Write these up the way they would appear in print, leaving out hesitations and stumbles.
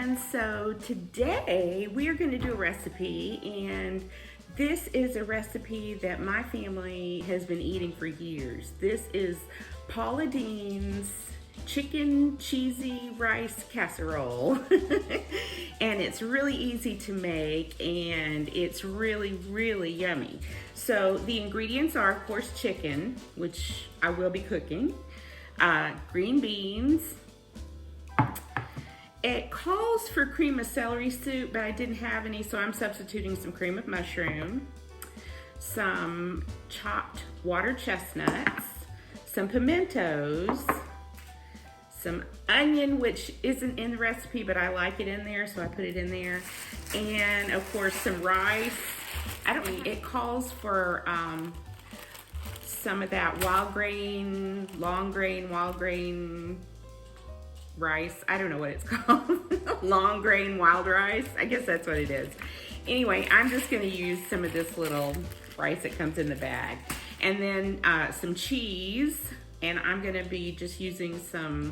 And so today we are going to do a recipe, and this is a recipe that my family has been eating for years. This is Paula Deen's chicken cheesy rice casserole. And it's really easy to make, and it's really yummy. So the ingredients are, of course, chicken, which I will be cooking, green beans. It calls for cream of celery soup, but I didn't have any, so I'm substituting some cream of mushroom, some chopped water chestnuts, some pimentos, some onion, which isn't in the recipe, but I like it in there, so I put it in there, and of course some rice. It calls for some of that wild grain, long grain, wild grain rice. I don't know what it's called. Long grain wild rice. I guess that's what it is. Anyway, I'm just going to use some of this little rice that comes in the bag. And then some cheese. And I'm going to be just using some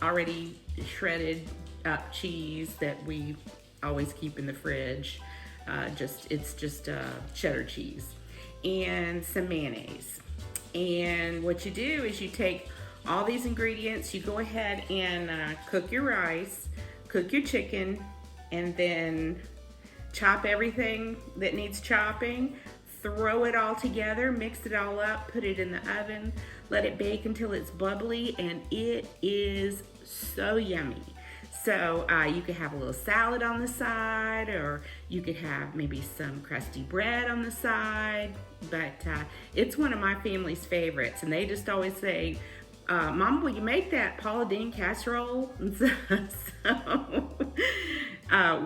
already shredded up cheese that we always keep in the fridge. It's just cheddar cheese. And some mayonnaise. And what you do is you take all these ingredients, you go ahead and cook your rice, cook your chicken, and then chop everything that needs chopping, throw it all together, mix it all up, put it in the oven, let it bake until it's bubbly, and it is so yummy. So you could have a little salad on the side, or you could have maybe some crusty bread on the side, but it's one of my family's favorites, and they just always say, Mom, will you make that Paula Deen casserole? So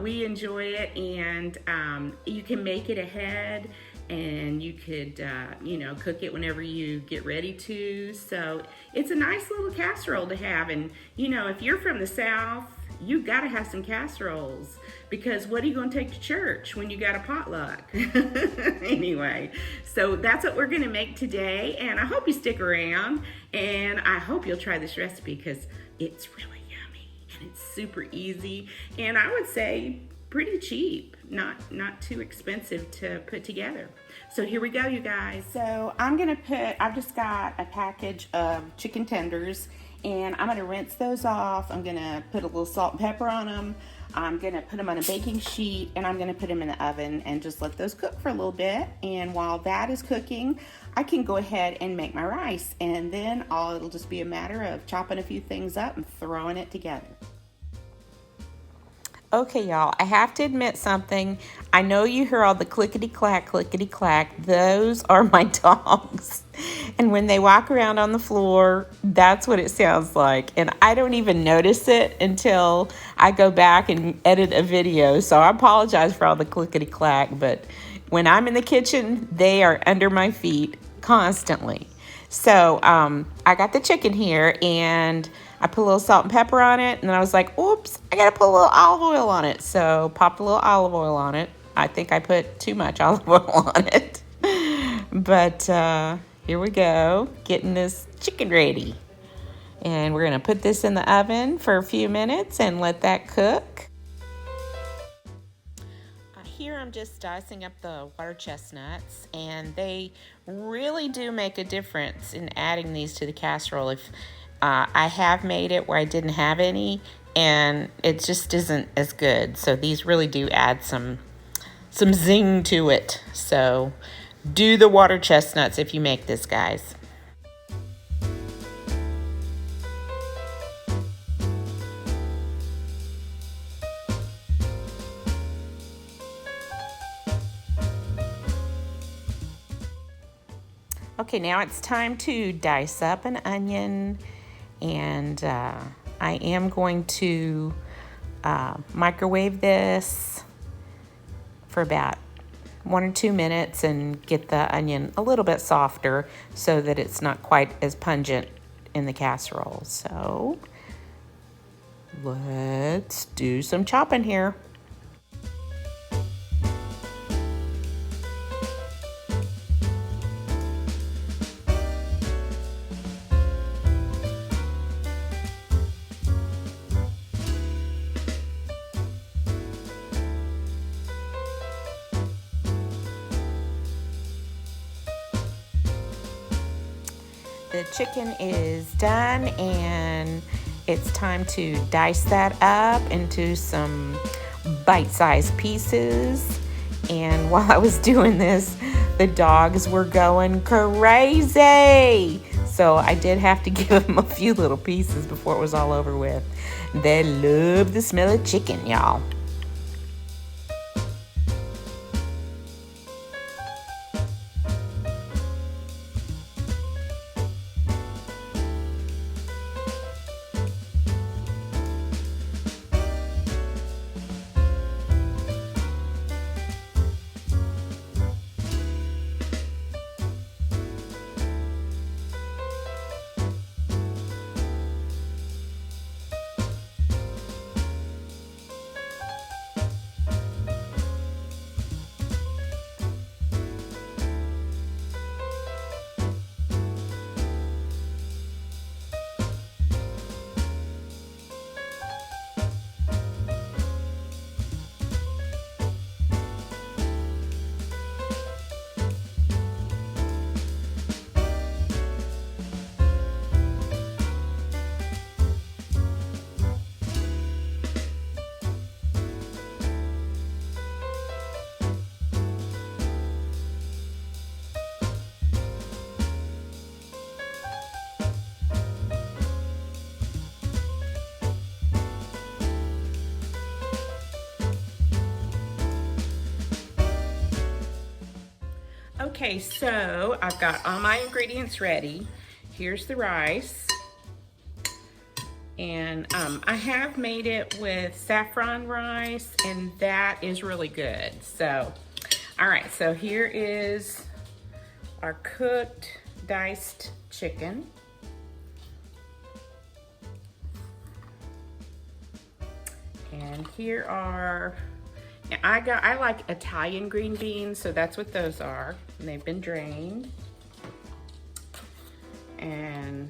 we enjoy it, and you can make it ahead, and you could, cook it whenever you get ready to. So it's a nice little casserole to have, and if you're from the South, you gotta have some casseroles, because what are you gonna take to church when you got a potluck? Anyway, so that's what we're gonna make today, and I hope you stick around, and I hope you'll try this recipe, because it's really yummy, and it's super easy, and I would say pretty cheap, not too expensive to put together. So here we go, you guys. So I've just got a package of chicken tenders, and I'm gonna rinse those off. I'm gonna put a little salt and pepper on them. I'm gonna put them on a baking sheet, and I'm gonna put them in the oven and just let those cook for a little bit. And while that is cooking, I can go ahead and make my rice, and then it'll just be a matter of chopping a few things up and throwing it together. Okay, y'all, I have to admit something. I know you hear all the clickety-clack, clickety-clack. Those are my dogs. And when they walk around on the floor, that's what it sounds like. And I don't even notice it until I go back and edit a video. So I apologize for all the clickety-clack. But when I'm in the kitchen, they are under my feet constantly. So I got the chicken here, and I put a little salt and pepper on it, and then I was like, oops, I gotta put a little olive oil on it. So popped a little olive oil on it. I think I put too much olive oil on it. But here we go, getting this chicken ready. And we're gonna put this in the oven for a few minutes and let that cook. Here I'm just dicing up the water chestnuts, and they really do make a difference in adding these to the casserole. If I have made it where I didn't have any, and it just isn't as good. So these really do add some zing to it. So do the water chestnuts if you make this, guys. Okay, now it's time to dice up an onion, and I am going to microwave this for about 1 or 2 minutes and get the onion a little bit softer so that it's not quite as pungent in the casserole. So let's do some chopping here. The chicken is done, and it's time to dice that up into some bite-sized pieces. And while I was doing this, the dogs were going crazy. So I did have to give them a few little pieces before it was all over with. They love the smell of chicken, y'all. Okay, so I've got all my ingredients ready. Here's the rice. And I have made it with saffron rice, and that is really good. So, all right, so here is our cooked, diced chicken. And here are, I like Italian green beans, so that's what those are. And they've been drained. And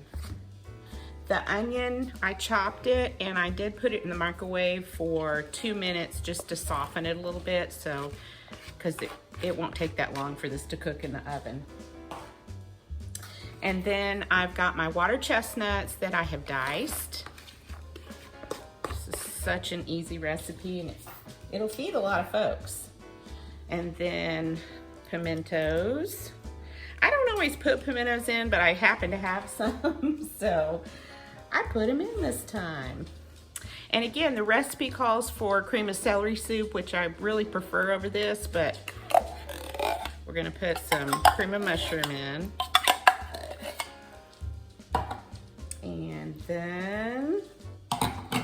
the onion, I chopped it and I did put it in the microwave for 2 minutes just to soften it a little bit, so, because it won't take that long for this to cook in the oven. And then I've got my water chestnuts that I have diced. This is such an easy recipe, and it'll feed a lot of folks. And then pimentos. I don't always put pimentos in, but I happen to have some, so I put them in this time. And again, the recipe calls for cream of celery soup, which I really prefer over this, but we're gonna put some cream of mushroom in. And then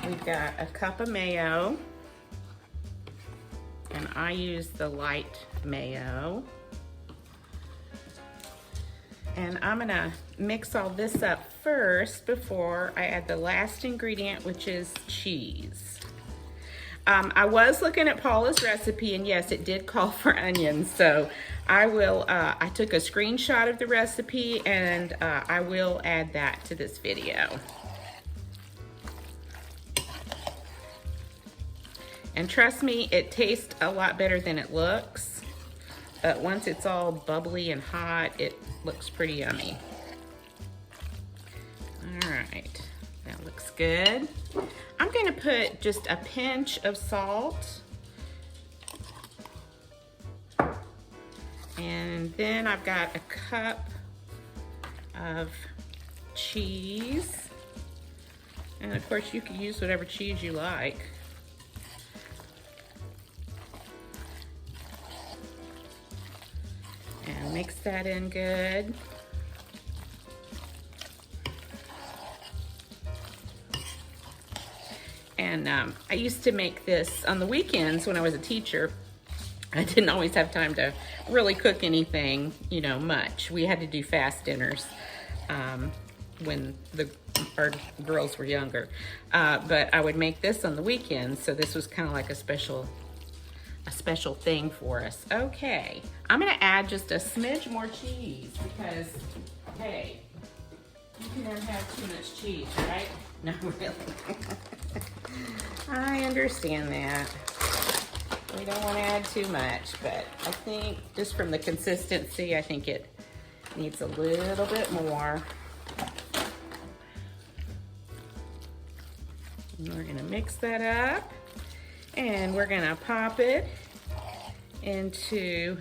we've got a cup of mayo. And I use the light mayo. And I'm gonna mix all this up first before I add the last ingredient, which is cheese. I was looking at Paula's recipe, and yes, it did call for onions. So I took a screenshot of the recipe, and I will add that to this video. And trust me, it tastes a lot better than it looks. But once it's all bubbly and hot, it looks pretty yummy. All right, that looks good. I'm gonna put just a pinch of salt. And then I've got a cup of cheese. And of course you can use whatever cheese you like. And mix that in good. And I used to make this on the weekends when I was a teacher. I didn't always have time to really cook anything, you know, much. We had to do fast dinners when our girls were younger. But I would make this on the weekends, so this was kind of like a special thing for us. Okay, I'm gonna add just a smidge more cheese because, hey, you can never have too much cheese, right? No, really. I understand that. We don't want to add too much, but I think just from the consistency, I think it needs a little bit more. And we're gonna mix that up, and we're gonna pop it into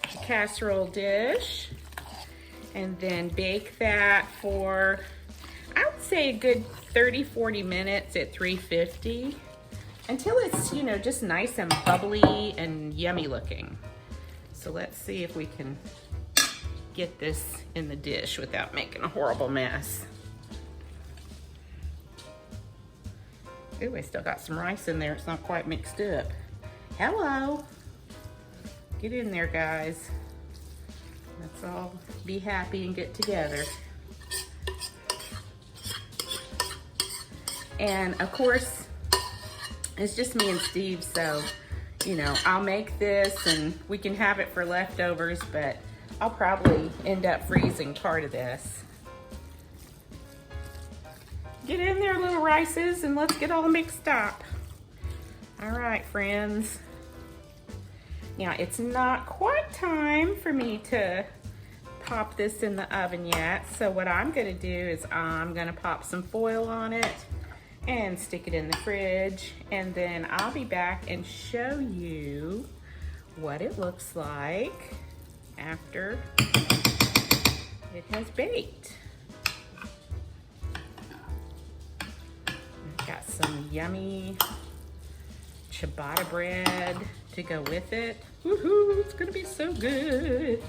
a casserole dish, and then bake that for, I would say, a good 30-40 minutes at 350 until it's, you know, just nice and bubbly and yummy looking. So let's see if we can get this in the dish without making a horrible mess. Ooh, I still got some rice in there. It's not quite mixed up. Hello. Get in there, guys. Let's all be happy and get together. And of course, it's just me and Steve, so, you know, I'll make this and we can have it for leftovers, but I'll probably end up freezing part of this. Get in there, little rices, and let's get all mixed up. All right, friends. Now, it's not quite time for me to pop this in the oven yet, so what I'm gonna do is I'm gonna pop some foil on it and stick it in the fridge, and then I'll be back and show you what it looks like after it has baked. I've got some yummy ciabatta bread to go with it. Woohoo, it's gonna be so good.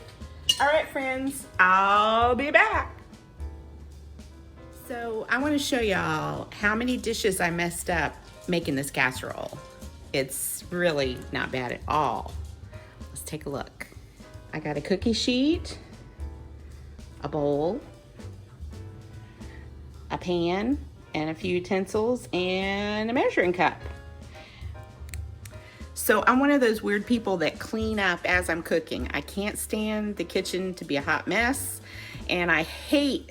All right, friends, I'll be back. So I wanna show y'all how many dishes I messed up making this casserole. It's really not bad at all. Let's take a look. I got a cookie sheet, a bowl, a pan, and a few utensils, and a measuring cup. So I'm one of those weird people that clean up as I'm cooking. I can't stand the kitchen to be a hot mess, and I hate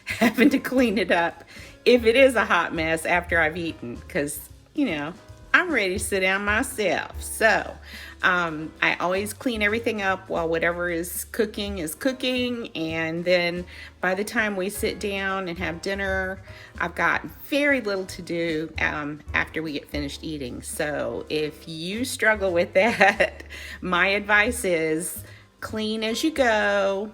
having to clean it up if it is a hot mess after I've eaten, because, you know, I'm ready to sit down myself. So I always clean everything up while whatever is cooking, and then by the time we sit down and have dinner, I've got very little to do after we get finished eating. So if you struggle with that, my advice is clean as you go.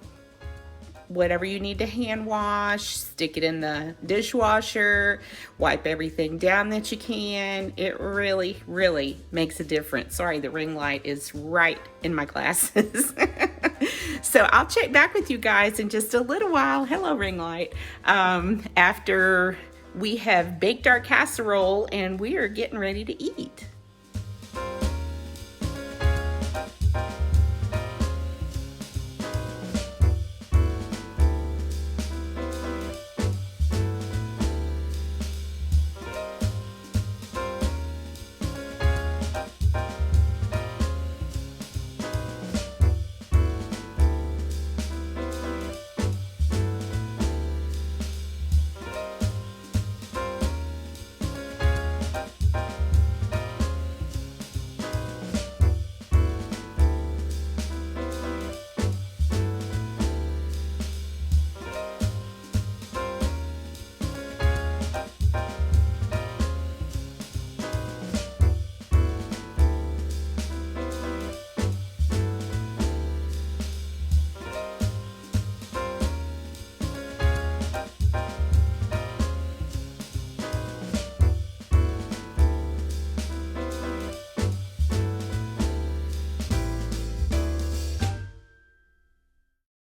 Whatever you need to hand wash, stick it in the dishwasher, wipe everything down that you can. It really, really makes a difference. Sorry, the ring light is right in my glasses. So I'll check back with you guys in just a little while. Hello, ring light. After we have baked our casserole and we are getting ready to eat.